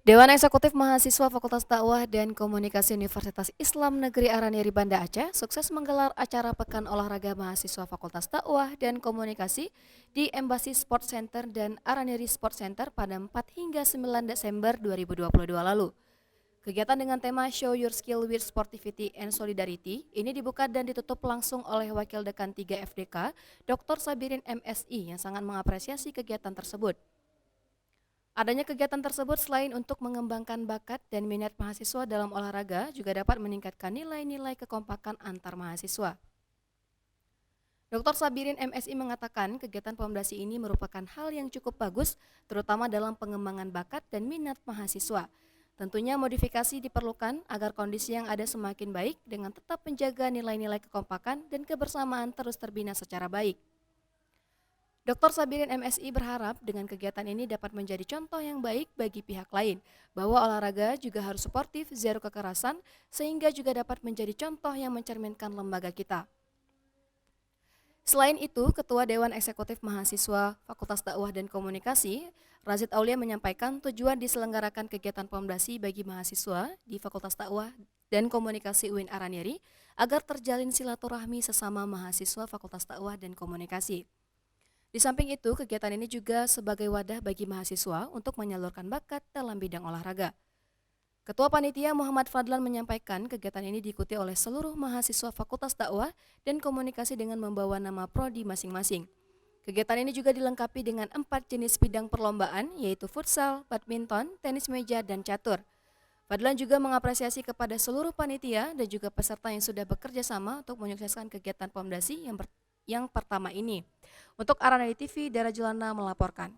Dewan Eksekutif Mahasiswa Fakultas Dakwah dan Komunikasi Universitas Islam Negeri Araniri Banda Aceh sukses menggelar acara Pekan Olahraga Mahasiswa Fakultas Dakwah dan Komunikasi di Embassy Sport Center dan Araniri Sport Center pada 4 hingga 9 Desember 2022 lalu. Kegiatan dengan tema Show Your Skill with Sportivity and Solidarity ini dibuka dan ditutup langsung oleh Wakil Dekan 3 FDK, Dr. Sabirin MSI yang sangat mengapresiasi kegiatan tersebut. Adanya kegiatan tersebut selain untuk mengembangkan bakat dan minat mahasiswa dalam olahraga juga dapat meningkatkan nilai-nilai kekompakan antar mahasiswa. Dr. Sabirin MSI mengatakan kegiatan pemdasi ini merupakan hal yang cukup bagus terutama dalam pengembangan bakat dan minat mahasiswa. Tentunya modifikasi diperlukan agar kondisi yang ada semakin baik dengan tetap menjaga nilai-nilai kekompakan dan kebersamaan terus terbina secara baik. Dr. Sabirin MSI berharap dengan kegiatan ini dapat menjadi contoh yang baik bagi pihak lain, bahwa olahraga juga harus suportif, zero kekerasan, sehingga juga dapat menjadi contoh yang mencerminkan lembaga kita. Selain itu, Ketua Dewan Eksekutif Mahasiswa Fakultas Dakwah dan Komunikasi, Razid Aulia menyampaikan tujuan diselenggarakan kegiatan pemdasi bagi mahasiswa di Fakultas Dakwah dan Komunikasi UIN Araniri agar terjalin silaturahmi sesama mahasiswa Fakultas Dakwah dan Komunikasi. Di samping itu, kegiatan ini juga sebagai wadah bagi mahasiswa untuk menyalurkan bakat dalam bidang olahraga. Ketua Panitia Muhammad Fadlan menyampaikan kegiatan ini diikuti oleh seluruh mahasiswa Fakultas Dakwah dan Komunikasi dengan membawa nama prodi masing-masing. Kegiatan ini juga dilengkapi dengan 4 jenis bidang perlombaan, yaitu futsal, badminton, tenis meja, dan catur. Fadlan juga mengapresiasi kepada seluruh panitia dan juga peserta yang sudah bekerja sama untuk menyukseskan kegiatan pemdasi yang pertama ini. Untuk Araniri TV, Dara Julana melaporkan.